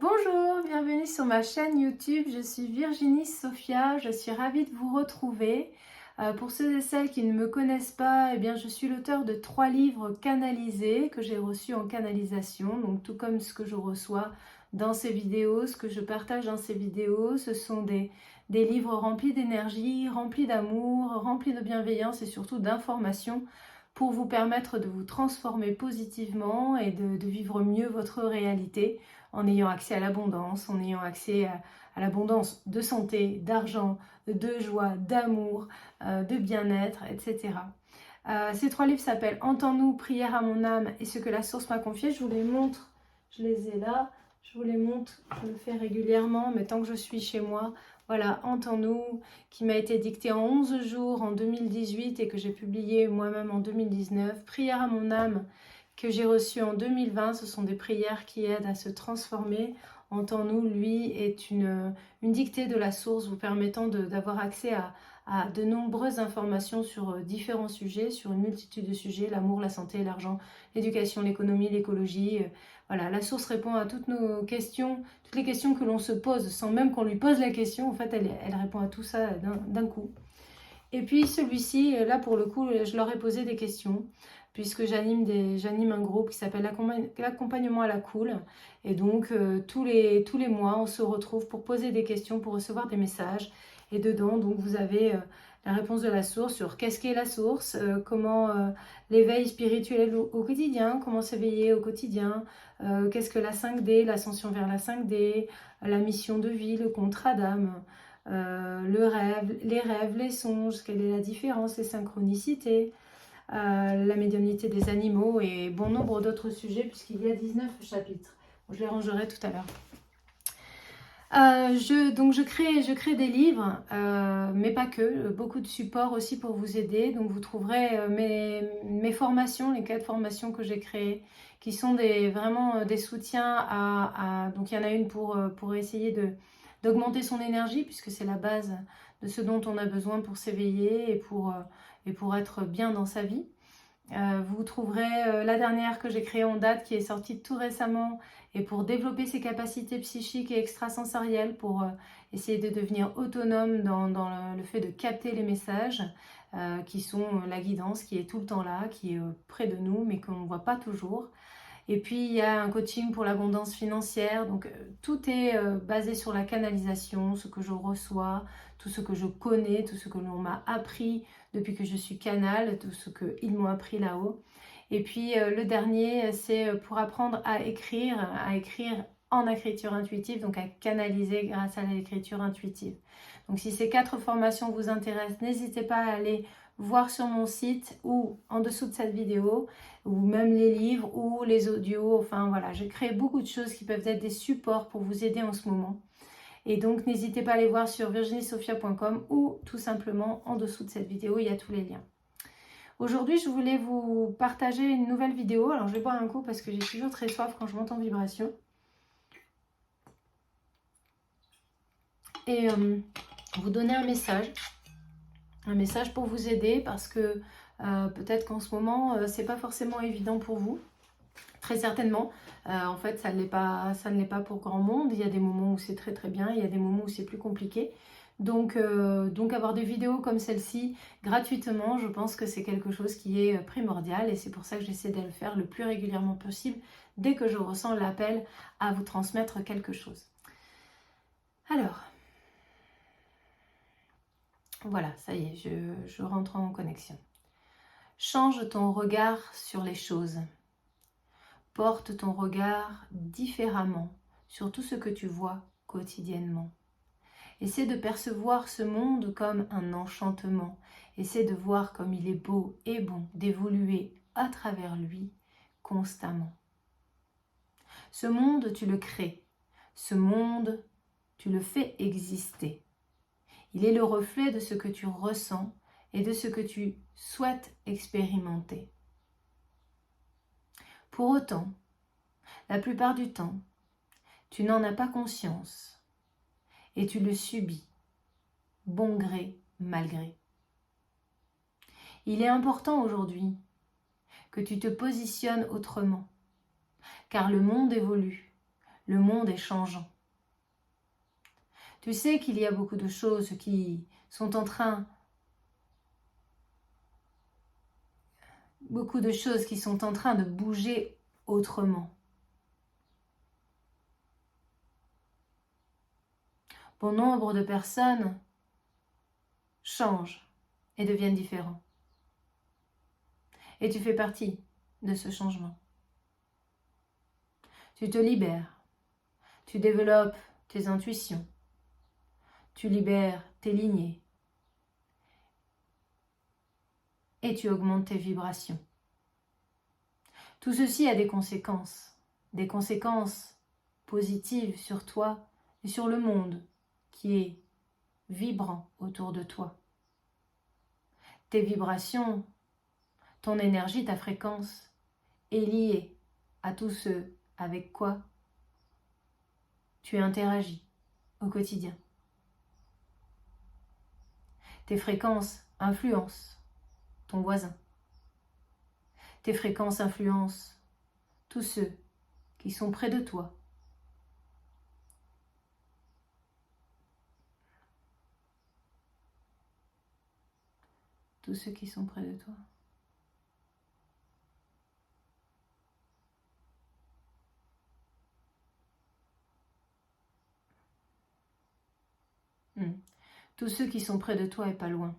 Bonjour, bienvenue sur ma chaîne YouTube. Je suis Virginie Sophia, je suis ravie de vous retrouver. Pour ceux et celles qui ne me connaissent pas, eh bien, je suis l'auteur de 3 livres canalisés que j'ai reçus en canalisation. Donc tout comme ce que je reçois dans ces vidéos, ce que je partage dans ces vidéos, ce sont des livres remplis d'énergie, remplis d'amour, remplis de bienveillance et surtout d'informations pour vous permettre de vous transformer positivement et de vivre mieux votre réalité en ayant accès à l'abondance, en ayant accès à l'abondance de santé, d'argent, de joie, d'amour, de bien-être, etc. Ces 3 livres s'appellent Entends-nous, prière à mon âme et ce que la source m'a confié. Je vous les montre, je les ai là, je vous les montre, je le fais régulièrement, mais tant que je suis chez moi, voilà, Entends-nous, qui m'a été dicté en 11 jours en 2018 et que j'ai publié moi-même en 2019. Prière à mon âme, que j'ai reçu en 2020, ce sont des prières qui aident à se transformer. Entends-nous, lui, est une dictée de la source vous permettant d'avoir accès à de nombreuses informations sur différents sujets, sur une multitude de sujets, l'amour, la santé, l'argent, l'éducation, l'économie, l'écologie. Voilà, la source répond à toutes nos questions, toutes les questions que l'on se pose sans même qu'on lui pose la question. En fait, elle répond à tout ça d'un coup. Et puis celui-ci, là pour le coup, je leur ai posé des questions, puisque j'anime un groupe qui s'appelle l'accompagnement à la cool. Et donc tous les mois, on se retrouve pour poser des questions, pour recevoir des messages. Et dedans, donc vous avez la réponse de la source sur qu'est-ce qu'est la source, comment l'éveil spirituel au quotidien, comment s'éveiller au quotidien, qu'est-ce que la 5D, l'ascension vers la 5D, la mission de vie, le contrat d'âme. Le rêve, les songes, quelle est la différence, les synchronicités, la médiumnité des animaux et bon nombre d'autres sujets puisqu'il y a 19 chapitres. Bon, je les rangerai tout à l'heure. Donc je crée des livres, mais pas que, beaucoup de supports aussi pour vous aider. Donc vous trouverez mes formations, les 4 formations que j'ai créées, qui sont vraiment des soutiens donc il y en a une pour essayer d'augmenter son énergie, puisque c'est la base de ce dont on a besoin pour s'éveiller et pour être bien dans sa vie. Vous trouverez la dernière que j'ai créée en date, qui est sortie tout récemment, et pour développer ses capacités psychiques et extrasensorielles, pour essayer de devenir autonome dans le fait de capter les messages, qui sont la guidance qui est tout le temps là, qui est près de nous, mais qu'on ne voit pas toujours. Et puis il y a un coaching pour l'abondance financière, donc tout est basé sur la canalisation, ce que je reçois, tout ce que je connais, tout ce que l'on m'a appris depuis que je suis canal, tout ce qu'ils m'ont appris là-haut. Et puis le dernier, c'est pour apprendre à écrire en écriture intuitive, donc à canaliser grâce à l'écriture intuitive. Donc si ces 4 formations vous intéressent, n'hésitez pas à aller voir sur mon site ou en dessous de cette vidéo, ou même les livres ou les audios. Enfin voilà, j'ai créé beaucoup de choses qui peuvent être des supports pour vous aider en ce moment. Et donc n'hésitez pas à aller voir sur virginiesophia.com ou tout simplement en dessous de cette vidéo, il y a tous les liens. Aujourd'hui, je voulais vous partager une nouvelle vidéo. Alors je vais boire un coup parce que j'ai toujours très soif quand je monte en vibration. Et vous donner un message pour vous aider, parce que peut-être qu'en ce moment, c'est pas forcément évident pour vous. Très certainement. En fait, ça ne l'est pas pour grand monde. Il y a des moments où c'est très très bien, il y a des moments où c'est plus compliqué. Donc avoir des vidéos comme celle-ci gratuitement, je pense que c'est quelque chose qui est primordial, et c'est pour ça que j'essaie de le faire le plus régulièrement possible dès que je ressens l'appel à vous transmettre quelque chose. Alors, voilà, ça y est, je rentre en connexion. Change ton regard sur les choses. Porte ton regard différemment sur tout ce que tu vois quotidiennement. Essaie de percevoir ce monde comme un enchantement. Essaie de voir comme il est beau et bon, d'évoluer à travers lui constamment. Ce monde, tu le crées. Ce monde, tu le fais exister. Il est le reflet de ce que tu ressens et de ce que tu souhaites expérimenter. Pour autant, la plupart du temps, tu n'en as pas conscience et tu le subis, bon gré, mal gré. Il est important aujourd'hui que tu te positionnes autrement, car le monde évolue, Le monde est changeant. Tu sais qu'il y a beaucoup de choses qui sont en train... Beaucoup de choses qui sont en train de bouger autrement. Bon nombre de personnes changent et deviennent différents. Et tu fais partie de ce changement. Tu te libères. Tu développes tes intuitions. Tu libères tes lignées. Et tu augmentes tes vibrations. Tout ceci a des conséquences positives sur toi et sur le monde qui est vibrant autour de toi. Tes vibrations, ton énergie, ta fréquence est liée à tout ce avec quoi tu interagis au quotidien. Tes fréquences influencent ton voisin. Tes fréquences influencent tous ceux qui sont près de toi. Tous ceux qui sont près de toi. Tous ceux qui sont près de toi et pas loin.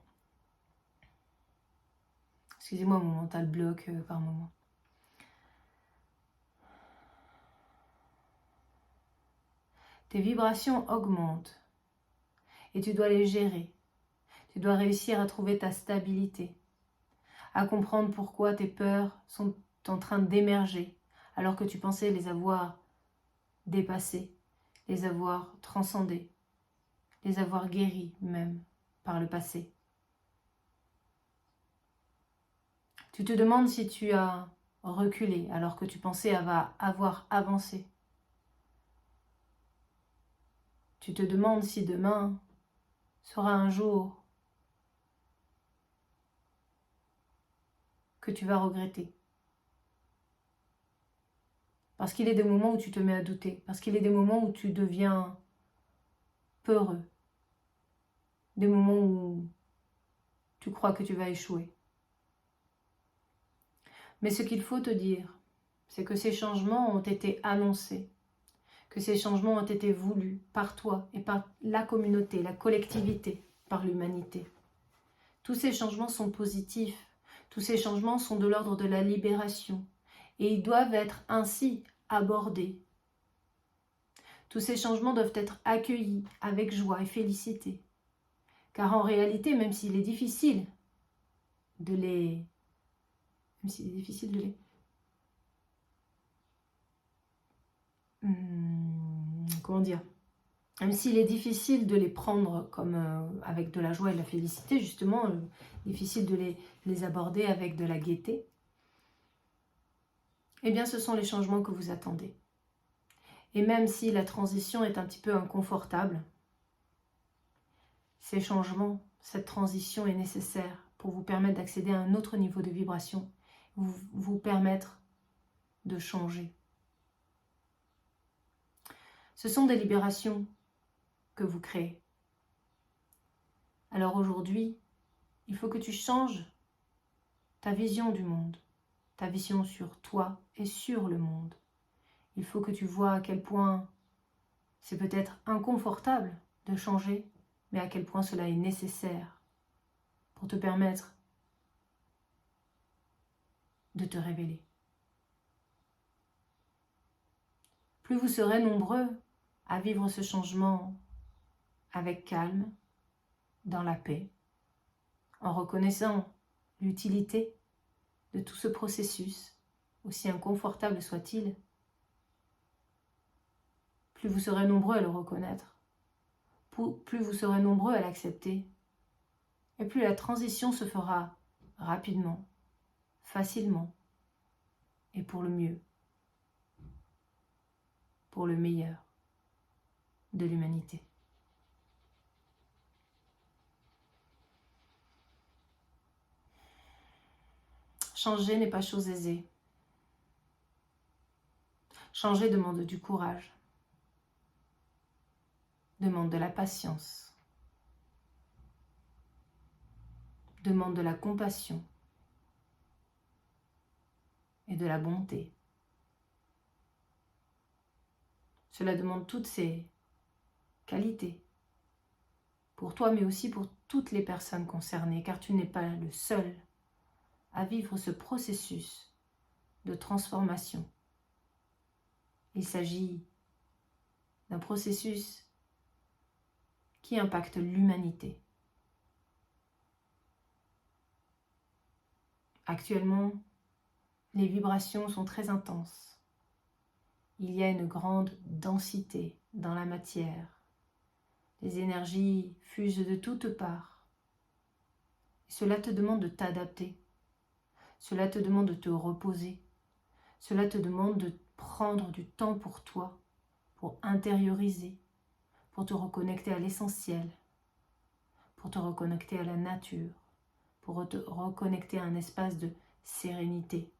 Excusez-moi, mon mental bloque par moment. Tes vibrations augmentent et tu dois les gérer. Tu dois réussir à trouver ta stabilité, à comprendre pourquoi tes peurs sont en train d'émerger alors que tu pensais les avoir dépassées, les avoir transcendées, les avoir guéries même par le passé. Tu te demandes si tu as reculé alors que tu pensais avoir avancé. Tu te demandes si demain sera un jour que tu vas regretter. Parce qu'il y a des moments où tu te mets à douter, parce qu'il y a des moments où tu deviens peureux, des moments où tu crois que tu vas échouer. Mais ce qu'il faut te dire, c'est que ces changements ont été annoncés, que ces changements ont été voulus par toi et par la communauté, la collectivité, par l'humanité. Tous ces changements sont positifs, tous ces changements sont de l'ordre de la libération et ils doivent être ainsi abordés. Tous ces changements doivent être accueillis avec joie et félicité. Car en réalité, même s'il est difficile de les... Comment dire? Même s'il est difficile de les prendre comme avec de la joie et de la félicité, justement, difficile de les aborder avec de la gaieté, eh bien ce sont les changements que vous attendez. Et même si la transition est un petit peu inconfortable, ces changements, cette transition est nécessaire pour vous permettre d'accéder à un autre niveau de vibration, vous permettre de changer. Ce sont des libérations que vous créez. Alors aujourd'hui, il faut que tu changes ta vision du monde, ta vision sur toi et sur le monde. Il faut que tu vois à quel point c'est peut-être inconfortable de changer, mais à quel point cela est nécessaire pour te permettre de te révéler. Plus vous serez nombreux à vivre ce changement avec calme, dans la paix, en reconnaissant l'utilité de tout ce processus, aussi inconfortable soit-il, plus vous serez nombreux à le reconnaître, plus vous serez nombreux à l'accepter, et plus la transition se fera rapidement, facilement, et pour le mieux, pour le meilleur de l'humanité. Changer n'est pas chose aisée. Changer demande du courage. demande de la patience, demande de la compassion et de la bonté. Cela demande toutes ces qualités pour toi, mais aussi pour toutes les personnes concernées, car tu n'es pas le seul à vivre ce processus de transformation. Il s'agit d'un processus qui impacte l'humanité. Actuellement, les vibrations sont très intenses. Il y a une grande densité dans la matière. Les énergies fusent de toutes parts. Cela te demande de t'adapter. Cela te demande de te reposer. Cela te demande de prendre du temps pour toi, pour intérioriser, pour te reconnecter à l'essentiel, pour te reconnecter à la nature, pour te reconnecter à un espace de sérénité.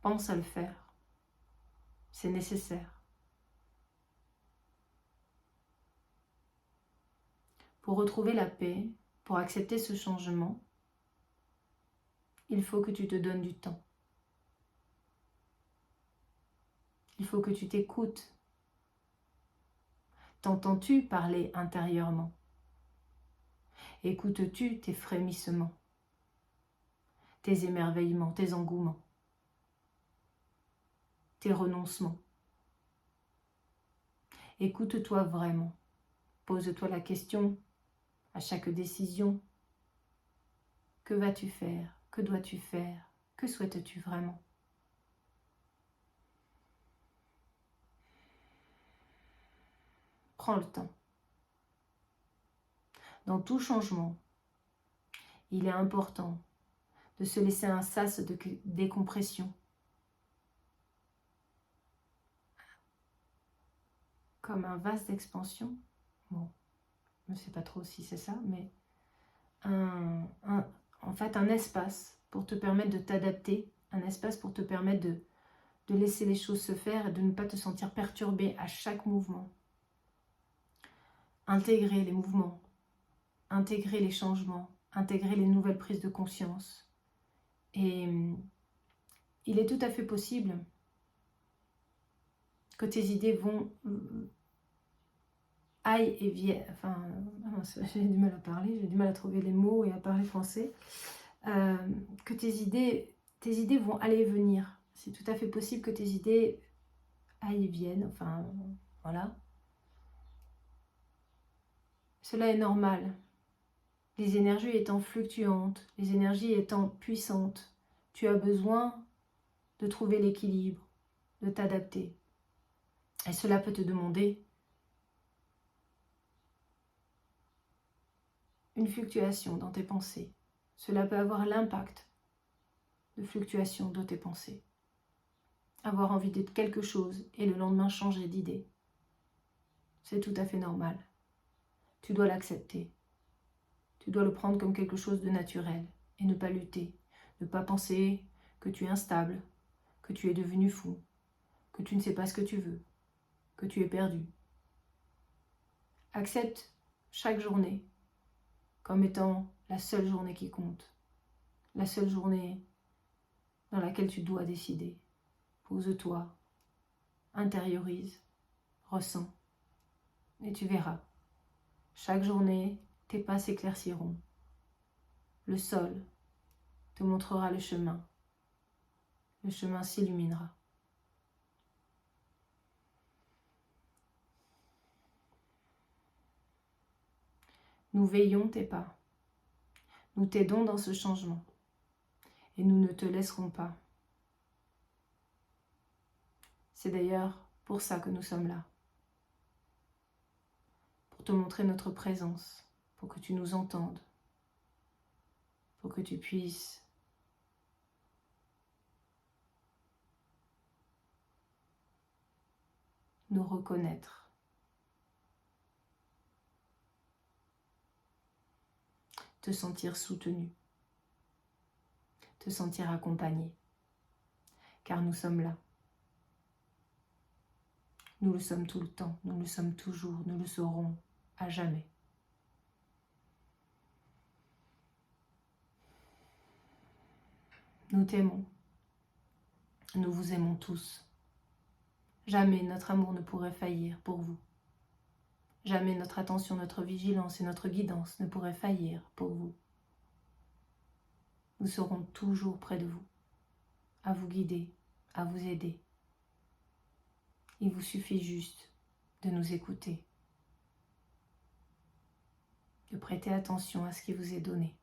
Pense à le faire. C'est nécessaire. Pour retrouver la paix, pour accepter ce changement, il faut que tu te donnes du temps. Il faut que tu t'écoutes. T'entends-tu parler intérieurement? Écoutes-tu tes frémissements, tes émerveillements, tes engouements, tes renoncements? Écoute-toi vraiment. Pose-toi la question à chaque décision. Que vas-tu faire? Que dois-tu faire? Que souhaites-tu vraiment? Prends le temps. Dans tout changement, il est important de se laisser un sas de décompression. Comme un vase d'expansion. Bon, je ne sais pas trop si c'est ça, mais en fait un espace pour te permettre de t'adapter, un espace pour te permettre de laisser les choses se faire et de ne pas te sentir perturbé à chaque mouvement. Intégrer les mouvements, intégrer les changements, intégrer les nouvelles prises de conscience. Et il est tout à fait possible que tes idées aillent et viennent. Enfin, j'ai du mal à parler, j'ai du mal à trouver les mots et à parler français. Que tes idées vont aller et venir. C'est tout à fait possible que tes idées aillent et viennent. Enfin, voilà. Cela est normal. Les énergies étant fluctuantes, les énergies étant puissantes, tu as besoin de trouver l'équilibre, de t'adapter. Et cela peut te demander une fluctuation dans tes pensées. Cela peut avoir l'impact de fluctuation de tes pensées. Avoir envie de quelque chose et le lendemain changer d'idée. C'est tout à fait normal. Tu dois l'accepter. Tu dois le prendre comme quelque chose de naturel et ne pas lutter. Ne pas penser que tu es instable, que tu es devenu fou, que tu ne sais pas ce que tu veux, que tu es perdu. Accepte chaque journée comme étant la seule journée qui compte, la seule journée dans laquelle tu dois décider. Pose-toi, intériorise, ressens, et tu verras. Chaque journée, tes pas s'éclairciront. Le sol te montrera le chemin s'illuminera. Nous veillons tes pas, nous t'aidons dans ce changement, et nous ne te laisserons pas. C'est d'ailleurs pour ça que nous sommes là, pour te montrer notre présence, pour que tu nous entendes, pour que tu puisses nous reconnaître. Te sentir soutenu, te sentir accompagné, car nous sommes là. Nous le sommes tout le temps, nous le sommes toujours, nous le serons à jamais. Nous t'aimons. Nous vous aimons tous. Jamais notre amour ne pourrait faillir pour vous. Jamais notre attention, notre vigilance et notre guidance ne pourraient faillir pour vous. Nous serons toujours près de vous, à vous guider, à vous aider. Il vous suffit juste de nous écouter, de prêter attention à ce qui vous est donné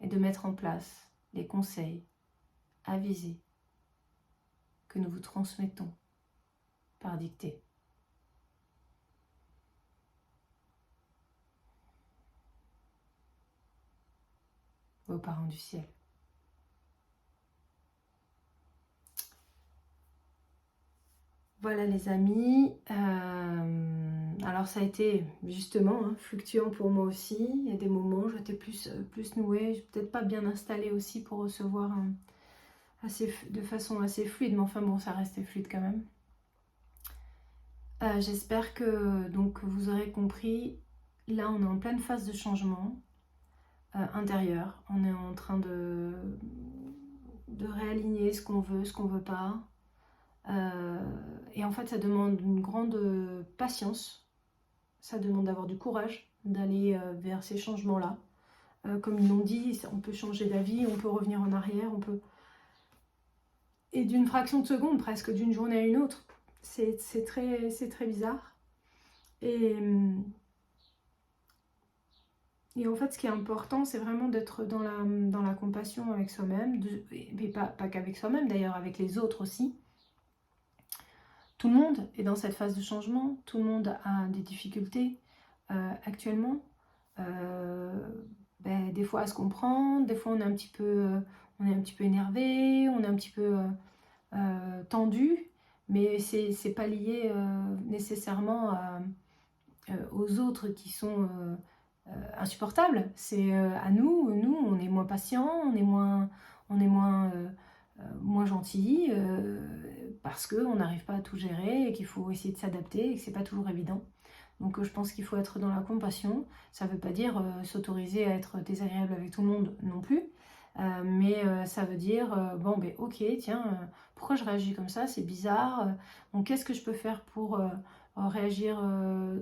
et de mettre en place les conseils avisés que nous vous transmettons par dictée. Vos parents du ciel. Voilà les amis, alors ça a été justement fluctuant pour moi aussi. Il y a des moments où j'étais plus nouée, peut-être pas bien installée aussi pour recevoir de façon assez fluide, mais enfin bon, ça restait fluide quand même. J'espère que donc vous aurez compris, là on est en pleine phase de changement intérieur. On est en train de réaligner ce qu'on veut pas. Et en fait ça demande une grande patience, ça demande d'avoir du courage d'aller vers ces changements là. Comme ils l'ont dit, on peut changer d'avis, on peut revenir en arrière, on peut... Et d'une fraction de seconde, presque d'une journée à une autre, c'est très bizarre. Et en fait, ce qui est important, c'est vraiment d'être dans la compassion avec soi-même, mais pas qu'avec soi-même d'ailleurs, avec les autres aussi. Tout le monde est dans cette phase de changement, tout le monde a des difficultés actuellement. Des fois à se comprendre, des fois on est un petit peu énervé, on est un petit peu tendu, mais c'est pas lié nécessairement aux autres qui sont insupportables. C'est à nous on est moins patient, on est moins gentil parce qu'on n'arrive pas à tout gérer et qu'il faut essayer de s'adapter et que c'est pas toujours évident. Donc je pense qu'il faut être dans la compassion. Ça ne veut pas dire s'autoriser à être désagréable avec tout le monde non plus, mais ça veut dire bon ben ok tiens pourquoi je réagis comme ça, c'est bizarre, donc qu'est-ce que je peux faire pour réagir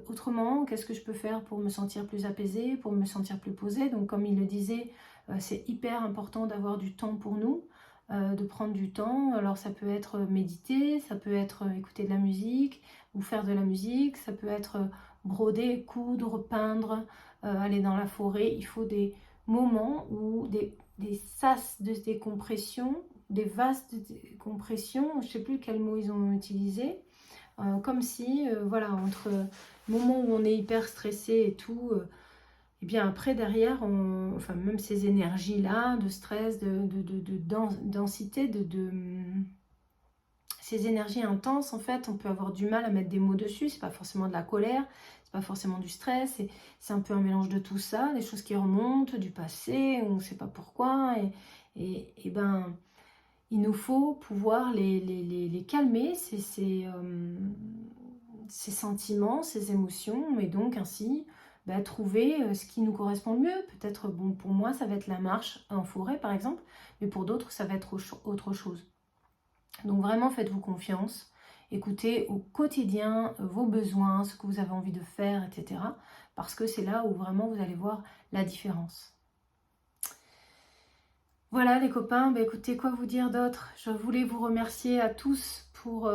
autrement, qu'est-ce que je peux faire pour me sentir plus apaisée, pour me sentir plus posée. Donc comme il le disait, c'est hyper important d'avoir du temps pour nous, de prendre du temps. Alors ça peut être méditer, ça peut être écouter de la musique ou faire de la musique, ça peut être broder, coudre, peindre, aller dans la forêt. Il faut des moments où des sas de décompression, des vases de décompression, je ne sais plus quel mot ils ont utilisé, comme si, voilà, entre le moment où on est hyper stressé et tout, et bien après derrière, enfin même ces énergies-là, de stress, de densité, ces énergies intenses, en fait, on peut avoir du mal à mettre des mots dessus. C'est pas forcément de la colère, c'est pas forcément du stress, c'est un peu un mélange de tout ça, des choses qui remontent du passé, on ne sait pas pourquoi, et ben il nous faut pouvoir les calmer, ces sentiments, ces émotions, et donc ainsi trouver ce qui nous correspond le mieux. Peut-être, bon, pour moi, ça va être la marche en forêt, par exemple, mais pour d'autres, ça va être autre chose. Donc vraiment, faites-vous confiance. Écoutez au quotidien vos besoins, ce que vous avez envie de faire, etc. Parce que c'est là où vraiment vous allez voir la différence. Voilà les copains, écoutez, quoi vous dire d'autre? Je voulais vous remercier à tous pour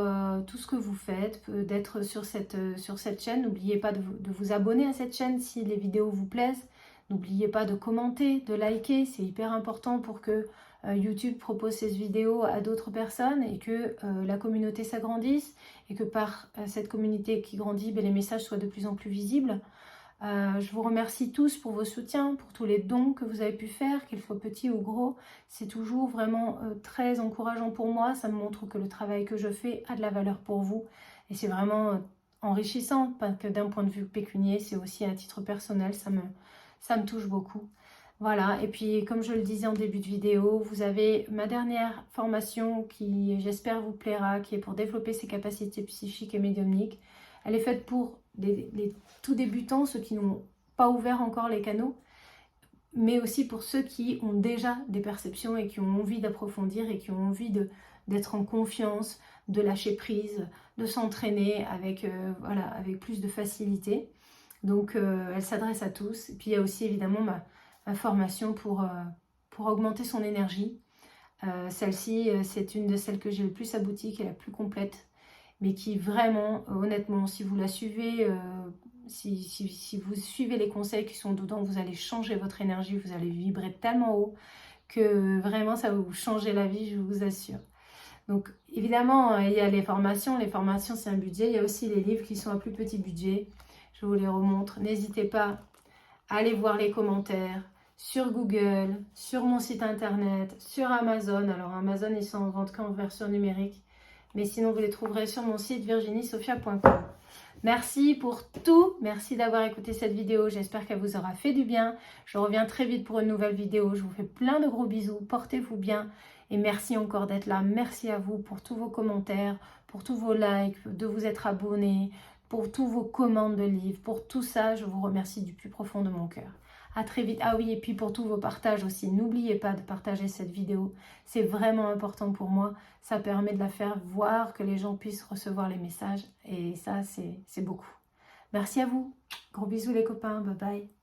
tout ce que vous faites, d'être sur cette chaîne. N'oubliez pas de vous abonner à cette chaîne si les vidéos vous plaisent. N'oubliez pas de commenter, de liker, c'est hyper important pour que YouTube propose ces vidéos à d'autres personnes et que la communauté s'agrandisse et que par cette communauté qui grandit, les messages soient de plus en plus visibles. Je vous remercie tous pour vos soutiens, pour tous les dons que vous avez pu faire, qu'ils soient petits ou gros. C'est toujours vraiment très encourageant pour moi. Ça me montre que le travail que je fais a de la valeur pour vous. Et c'est vraiment enrichissant, pas que d'un point de vue pécunier, c'est aussi à titre personnel, ça me touche beaucoup. Voilà, et puis comme je le disais en début de vidéo, vous avez ma dernière formation qui, j'espère, vous plaira, qui est pour développer ses capacités psychiques et médiumniques. Elle est faite pour les tout débutants, ceux qui n'ont pas ouvert encore les canaux, mais aussi pour ceux qui ont déjà des perceptions et qui ont envie d'approfondir et qui ont envie d'être en confiance, de lâcher prise, de s'entraîner avec, voilà, avec plus de facilité. Donc elle s'adresse à tous. Et puis il y a aussi évidemment ma formation pour augmenter son énergie. Celle-ci, c'est une de celles que j'ai le plus aboutie, qui est la plus complète, mais qui vraiment, honnêtement, si vous la suivez, si vous suivez les conseils qui sont dedans, vous allez changer votre énergie, vous allez vibrer tellement haut que vraiment ça va vous changer la vie, je vous assure. Donc évidemment, il y a les formations c'est un budget, il y a aussi les livres qui sont à plus petit budget, je vous les remontre. N'hésitez pas à aller voir les commentaires sur Google, sur mon site internet, sur Amazon. Alors Amazon, ils sont en vente qu'en version numérique, mais sinon vous les trouverez sur mon site virginiesophia.com. Merci pour tout, merci d'avoir écouté cette vidéo, j'espère qu'elle vous aura fait du bien. Je reviens très vite pour une nouvelle vidéo, je vous fais plein de gros bisous, portez-vous bien et merci encore d'être là. Merci à vous pour tous vos commentaires, pour tous vos likes, de vous être abonnés, pour tous vos commandes de livres, pour tout ça, je vous remercie du plus profond de mon cœur. À très vite. Ah oui, et puis pour tous vos partages aussi, n'oubliez pas de partager cette vidéo. C'est vraiment important pour moi. Ça permet de la faire voir, que les gens puissent recevoir les messages. Et ça, c'est beaucoup. Merci à vous. Gros bisous les copains. Bye bye.